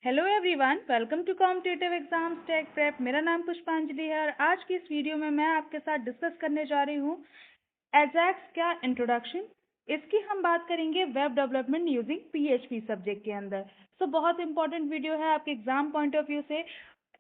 Hello everyone, welcome to competitive exams tech prep. मेरा नाम पुष्पांजलि है और आज की इस वीडियो में मैं आपके साथ डिस्कस करने जा रही हूँ एजाक्स का इंट्रोडक्शन। इसकी हम बात करेंगे web development using PHP subject के अंदर। बहुत इंपॉर्टेंट वीडियो है आपके एग्जाम पॉइंट ऑफ व्यू से।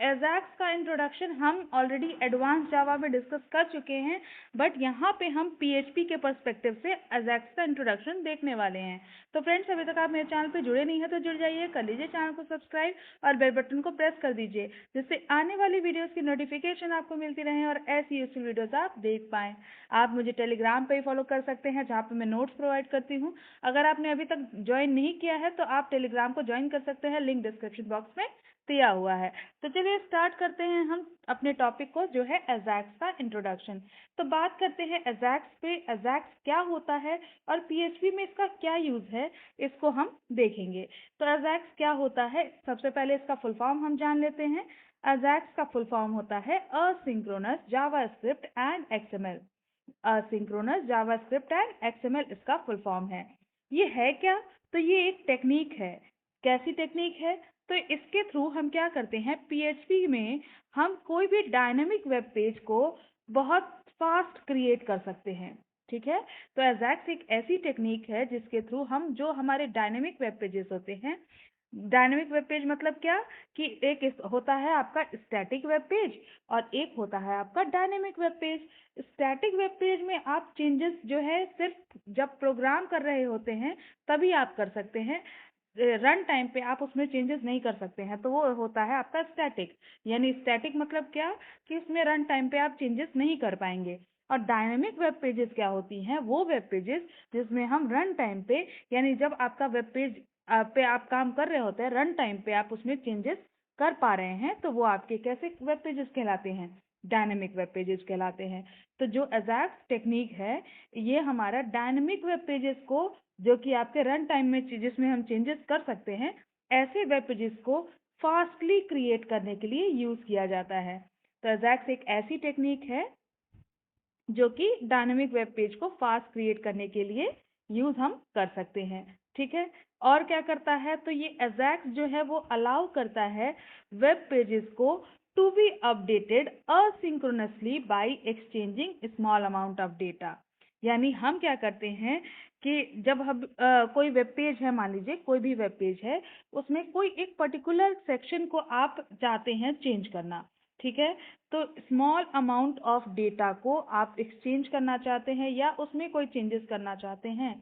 एजाक्स का इंट्रोडक्शन हम ऑलरेडी एडवांस जावा में डिस्कस कर चुके हैं, बट यहाँ पे हम पीएचपी के पर्सपेक्टिव से एजाक्स का इंट्रोडक्शन देखने वाले हैं। तो फ्रेंड्स, अभी तक आप मेरे चैनल पे जुड़े नहीं हैं तो जुड़ जाइए, कर लीजिए चैनल को सब्सक्राइब और बेल बटन को प्रेस कर दीजिए, जिससे आने वाली वीडियोस की नोटिफिकेशन आपको मिलती रहे और ऐसी यूजफुल वीडियोस आप देख पाएं। आप मुझे टेलीग्राम पे ही फॉलो कर सकते हैं, जहाँ पे मैं नोट्स प्रोवाइड करती हूँ। अगर आपने अभी तक ज्वाइन नहीं किया है तो आप टेलीग्राम को ज्वाइन कर सकते हैं, लिंक डिस्क्रिप्शन बॉक्स में दिया हुआ है। तो चलिए स्टार्ट करते हैं हम अपने टॉपिक को, जो है एजाक्स का इंट्रोडक्शन। तो बात करते हैं एजाक्स पे, एजाक्स क्या होता है और पीएचपी में इसका क्या यूज है, इसको हम देखेंगे। तो एजाक्स क्या होता है, सबसे पहले इसका फुल फॉर्म हम जान लेते हैं। एजाक्स का फुल फॉर्म होता है asynchronous JavaScript and XML. Asynchronous JavaScript and XML इसका फुल फॉर्म है। ये है क्या? तो ये एक टेक्निक है। कैसी टेक्निक है? तो इसके थ्रू हम क्या करते हैं, पीएचपी में हम कोई भी डायनेमिक वेब पेज को बहुत फास्ट क्रिएट कर सकते हैं। ठीक है, तो एजाक्स एक ऐसी टेक्निक है जिसके थ्रू हम जो हमारे डायनेमिक वेब पेजेस होते हैं, डायनेमिक वेब पेज मतलब क्या कि एक होता है आपका स्टैटिक वेब पेज और एक होता है आपका dynamic web page. Static web page में आप चेंजेस जो है सिर्फ जब प्रोग्राम कर रहे होते हैं तभी आप कर सकते हैं। रन टाइम पे आप उसमें चेंजेस नहीं कर सकते हैं, तो वो होता है आपका स्टैटिक। यानी स्टैटिक मतलब क्या कि उसमें रन टाइम पे आप चेंजेस नहीं कर पाएंगे। और डायनेमिक वेब पेजेस क्या होती हैं, वो वेब पेजेस जिसमें हम रन टाइम पे, यानी जब आपका वेब पेज पे आप काम कर रहे होते हैं, रन टाइम पे आप उसमें चेंजेस कर पा रहे हैं, तो वो आपके कैसे वेब पेजेस कहलाते हैं, डायनेमिक वेब पेजेस कहलाते हैं। तो जो एजाक्स टेक्निक है, ये हमारा डायनेमिक वेब पेजेस को, जो कि आपके रन टाइम में जिसमें हम चेंजेस कर सकते हैं, ऐसे वेब पेजेस को फास्टली क्रिएट करने के लिए यूज किया जाता है। तो एजाक्स एक ऐसी टेक्निक है जो कि डायनेमिक वेब पेज को फास्ट क्रिएट करने के लिए यूज हम कर सकते हैं। ठीक है, और क्या करता है, तो ये एजाक्स जो है वो अलाउ करता है वेब पेजेस को to be updated asynchronously by exchanging small amount of data. यानी हम क्या करते हैं कि जब हम कोई वेब पेज है, मान लीजिए कोई भी वेब पेज है, उसमें कोई एक पर्टिकुलर सेक्शन को आप चाहते हैं चेंज करना। ठीक है, तो स्मॉल अमाउंट ऑफ डेटा को आप एक्सचेंज करना चाहते हैं या उसमें कोई चेंजेस करना चाहते हैं,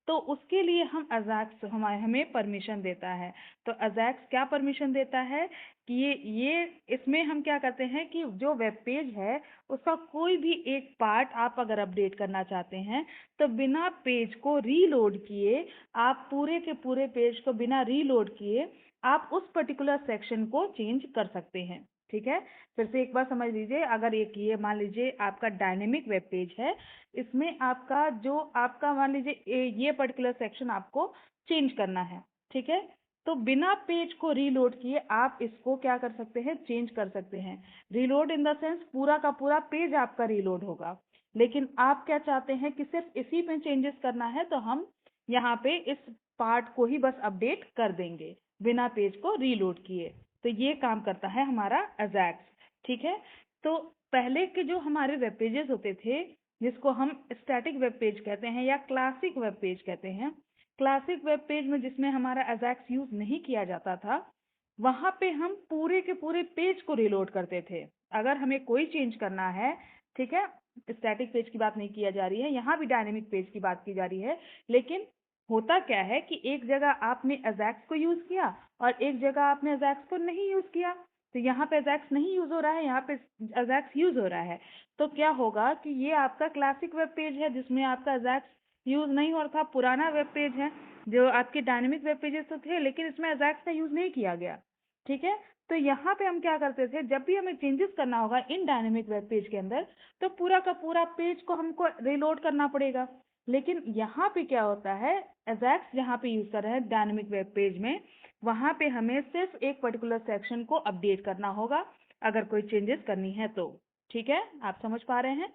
तो उसके लिए हम अजाक्स हमें परमिशन देता है। तो अजाक्स क्या परमिशन देता है कि ये इसमें हम क्या करते हैं कि जो वेब पेज है उसका कोई भी एक पार्ट आप अगर अपडेट करना चाहते हैं, तो बिना पेज को रीलोड किए, आप पूरे के पूरे पेज को बिना रीलोड किए आप उस पर्टिकुलर सेक्शन को चेंज कर सकते हैं। ठीक है, फिर से एक बार समझ लीजिए, अगर एक ये मान लीजिए आपका डायनेमिक वेब पेज है, इसमें आपका जो आपका मान लीजिए ये पर्टिकुलर सेक्शन आपको चेंज करना है। ठीक है, तो बिना पेज को रीलोड किए आप इसको क्या कर सकते हैं, चेंज कर सकते हैं। रीलोड इन द सेंस पूरा का पूरा पेज आपका रीलोड होगा, लेकिन आप क्या चाहते हैं कि सिर्फ इसी में चेंजेस करना है, तो हम यहाँ पे इस पार्ट को ही बस अपडेट कर देंगे बिना पेज को रीलोड किए। तो ये काम करता है हमारा अजैक्स। ठीक है, तो पहले के जो हमारे वेब पेजेस होते थे, जिसको हम स्टैटिक वेब पेज कहते हैं या क्लासिक वेब पेज कहते हैं, क्लासिक वेब पेज में जिसमें हमारा अजैक्स यूज नहीं किया जाता था, वहां पे हम पूरे के पूरे पेज को रिलोड करते थे अगर हमें कोई चेंज करना है। ठीक है, स्टैटिक पेज की बात नहीं किया जा रही है, यहाँ भी डायनेमिक पेज की बात की जा रही है। लेकिन होता क्या है कि एक जगह आपने अजैक्स को यूज किया और एक जगह आपने अजैक्स को नहीं यूज किया, तो यहाँ पे अजैक्स नहीं यूज हो रहा है, यहाँ पे अजैक्स यूज हो रहा है। तो क्या होगा कि ये आपका क्लासिक वेब पेज है जिसमें आपका अजैक्स यूज नहीं हो रहा था, पुराना वेब पेज है जो आपके डायनेमिक वेब पेजेस तो थे लेकिन इसमें अजैक्स का यूज नहीं किया गया। ठीक है, तो यहाँ पे हम क्या करते थे, जब भी हमें चेंजेस करना होगा इन डायनेमिक वेब पेज के अंदर, तो पूरा का पूरा पेज को हमको रिलोड करना पड़ेगा। लेकिन यहाँ पे क्या होता है, अजैक्स जहाँ पे यूज कर रहे हैं डायनेमिक वेब पेज में, वहां पे हमें सिर्फ एक पर्टिकुलर सेक्शन को अपडेट करना होगा अगर कोई चेंजेस करनी है तो। ठीक है, आप समझ पा रहे हैं।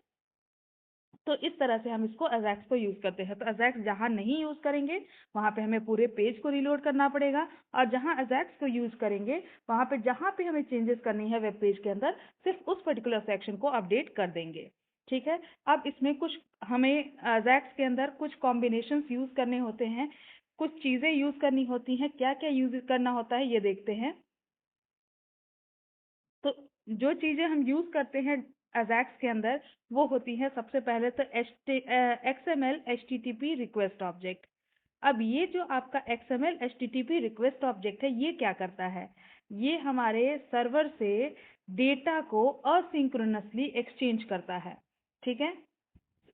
तो इस तरह से हम इसको अजैक्स को यूज़ करते हैं। तो अजैक्स जहाँ नहीं यूज़ करेंगे वहाँ पे हमें पूरे पेज को रीलोड करना पड़ेगा, और जहाँ अजैक्स को यूज़ करेंगे वहाँ पे जहाँ पे हमें चेंजेस करनी है वेब पेज के अंदर सिर्फ उस पर्टिकुलर सेक्शन को अपडेट कर देंगे। ठीक है। अब इसमें कुछ हमें अजैक्स के अंदर कुछ कॉम्बिनेशंस यूज़ करने होते हैं, कुछ चीज़ें यूज़ करनी होती हैं। क्या क्या यूज़ करना होता है ये देखते हैं। तो जो चीज़ें हम यूज़ करते हैं अजैक्स के अंदर वो होती है सबसे पहले तो XML HTTP रिक्वेस्ट ऑब्जेक्ट। अब ये जो आपका XML HTTP रिक्वेस्ट ऑब्जेक्ट है ये क्या करता है, ये हमारे सर्वर से डेटा को असिंक्रोनसली एक्सचेंज करता है। ठीक है।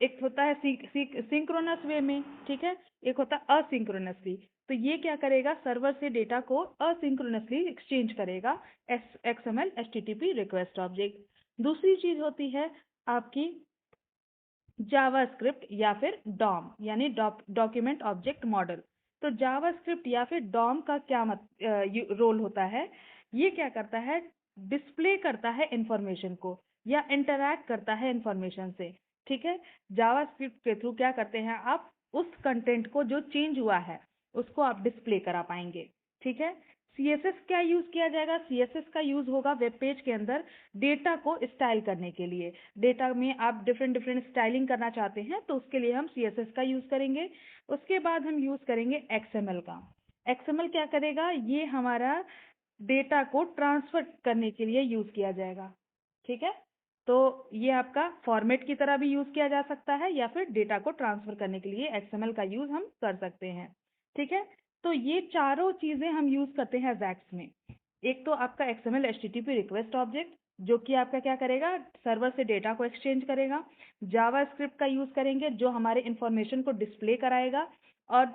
एक होता है सिंक्रोनस वे में, ठीक है, एक होता है असिंक्रोनसली। तो ये क्या करेगा, सर्वर से डेटा को असिंक्रोनसली एक्सचेंज करेगा XML HTTP रिक्वेस्ट ऑब्जेक्ट। दूसरी चीज होती है आपकी जावास्क्रिप्ट या फिर डॉम यानी डॉक्यूमेंट ऑब्जेक्ट मॉडल। तो जावास्क्रिप्ट या फिर डॉम का क्या रोल होता है, ये क्या करता है, डिस्प्ले करता है इंफॉर्मेशन को या इंटरैक्ट करता है इंफॉर्मेशन से। ठीक है। जावास्क्रिप्ट के थ्रू क्या करते हैं आप, उस कंटेंट को जो चेंज हुआ है उसको आप डिस्प्ले करा पाएंगे। ठीक है। CSS क्या यूज किया जाएगा, CSS का यूज होगा वेब पेज के अंदर डेटा को स्टाइल करने के लिए। डेटा में आप डिफरेंट डिफरेंट स्टाइलिंग करना चाहते हैं तो उसके लिए हम CSS का यूज करेंगे। उसके बाद हम यूज करेंगे XML का। XML क्या करेगा, ये हमारा डेटा को ट्रांसफर करने के लिए यूज किया जाएगा। ठीक है। तो ये आपका फॉर्मेट की तरह भी यूज किया जा सकता है या फिर डेटा को ट्रांसफर करने के लिए XML का यूज हम कर सकते हैं। ठीक है। तो ये चारों चीजें हम यूज करते हैं अजैक्स में। एक तो आपका XML HTTP रिक्वेस्ट ऑब्जेक्ट जो कि आपका क्या करेगा, सर्वर से डेटा को एक्सचेंज करेगा। जावास्क्रिप्ट का यूज करेंगे जो हमारे इंफॉर्मेशन को डिस्प्ले कराएगा, और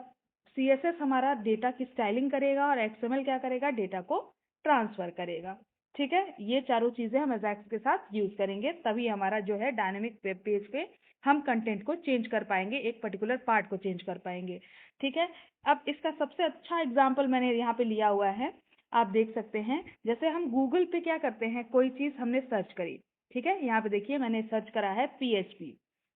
CSS हमारा डेटा की स्टाइलिंग करेगा, और XML क्या करेगा, डेटा को ट्रांसफर करेगा। ठीक है। ये चारों चीजें हम अजैक्स के साथ यूज करेंगे, तभी हमारा जो है डायनेमिक वेब पेज पे हम कंटेंट को चेंज कर पाएंगे, एक पर्टिकुलर पार्ट को चेंज कर पाएंगे। ठीक है। अब इसका सबसे अच्छा एग्जाम्पल मैंने यहाँ पे लिया हुआ है, आप देख सकते हैं। जैसे हम गूगल पे क्या करते हैं, कोई चीज हमने सर्च करी, ठीक है, यहाँ पे देखिए मैंने सर्च करा है PHP।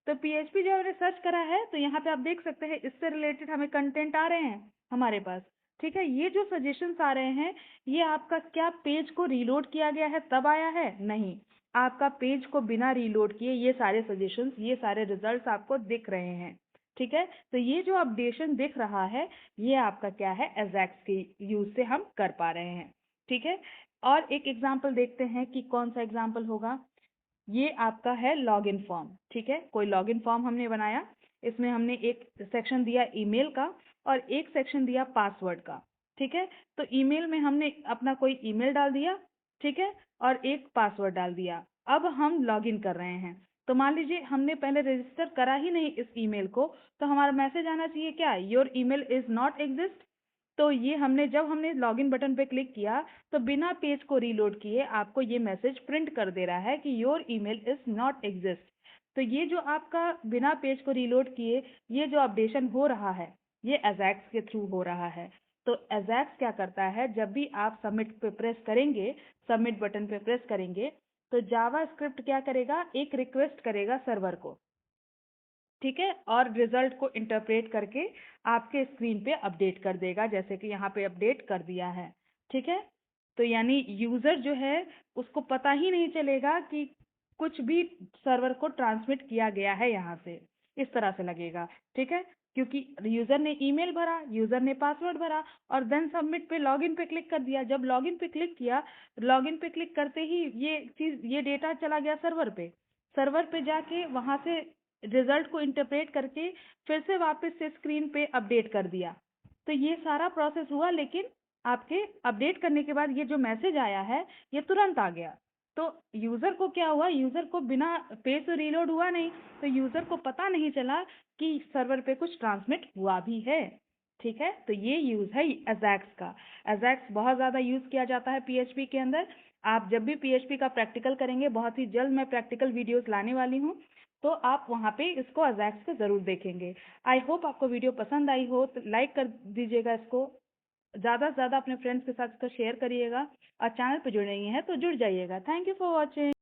तो PHP जो हमने सर्च करा है तो यहाँ पे आप देख सकते हैं इससे रिलेटेड हमें कंटेंट आ रहे हैं हमारे पास। ठीक है। ये जो सजेशंस आ रहे हैं ये आपका क्या पेज को रीलोड किया गया है तब आया है, नहीं, आपका पेज को बिना रीलोड किए ये सारे सजेशंस, ये सारे रिजल्ट्स आपको दिख रहे हैं। ठीक है। तो ये जो अपडेशन दिख रहा है ये आपका क्या है, अजैक्स के यूज से हम कर पा रहे हैं। ठीक है। और एक एग्जांपल देखते हैं कि कौन सा एग्जांपल होगा। ये आपका है लॉगिन फॉर्म। ठीक है। कोई लॉगिन फॉर्म हमने बनाया, इसमें हमने एक सेक्शन दिया ईमेल का और एक सेक्शन दिया पासवर्ड का। ठीक है। तो ईमेल में हमने अपना कोई ईमेल डाल दिया, ठीक है, और एक पासवर्ड डाल दिया। अब हम लॉगिन कर रहे हैं, तो मान लीजिए हमने पहले रजिस्टर करा ही नहीं इस ईमेल को, तो हमारा मैसेज आना चाहिए क्या, your email is not exist. तो ये हमने जब हमने लॉगिन बटन पे क्लिक किया तो बिना पेज को रीलोड किए आपको ये मैसेज प्रिंट कर दे रहा है कि your email is not exist. तो ये जो आपका बिना पेज को रीलोड किए ये जो अपडेशन हो रहा है ये अजैक्स के थ्रू हो रहा है। तो अजैक्स क्या करता है, जब भी आप सबमिट पे प्रेस करेंगे, सबमिट बटन पे प्रेस करेंगे, तो जावा स्क्रिप्ट क्या करेगा, एक रिक्वेस्ट करेगा सर्वर को। ठीक है। और रिजल्ट को इंटरप्रेट करके आपके स्क्रीन पे अपडेट कर देगा, जैसे कि यहाँ पे अपडेट कर दिया है। ठीक है। तो यानी यूजर जो है उसको पता ही नहीं चलेगा कि कुछ भी सर्वर को ट्रांसमिट किया गया है यहाँ से, इस तरह से लगेगा। ठीक है। क्योंकि यूजर ने ईमेल भरा, यूजर ने पासवर्ड भरा और देन सबमिट पे लॉगिन पे क्लिक कर दिया। जब लॉगिन पे क्लिक किया, लॉगिन पे क्लिक करते ही ये डेटा चला गया सर्वर पे। सर्वर पे जाके वहां से रिजल्ट को इंटरप्रेट करके फिर से वापस से स्क्रीन पे अपडेट कर दिया। तो ये सारा प्रोसेस हुआ, लेकिन आपके अपडेट करने के बाद ये जो मैसेज आया है ये तुरंत आ गया। तो यूजर को क्या हुआ, यूजर को बिना पेज से रीलोड हुआ नहीं, तो यूजर को पता नहीं चला कि सर्वर पे कुछ ट्रांसमिट हुआ भी है। ठीक है। तो ये यूज है अजैक्स का। अजैक्स बहुत ज्यादा यूज किया जाता है PHP के अंदर। आप जब भी PHP का प्रैक्टिकल करेंगे, बहुत ही जल्द मैं प्रैक्टिकल वीडियोस लाने वाली हूँ, तो आप वहाँ पे इसको अजैक्स को ज़रूर देखेंगे। आई होप आपको वीडियो पसंद आई हो, तो लाइक कर दीजिएगा इसको, ज़्यादा से ज़्यादा अपने फ्रेंड्स के साथ इसको शेयर करिएगा, और चैनल पे जुड़ रही हैं तो जुड़ जाइएगा। Thank you for watching.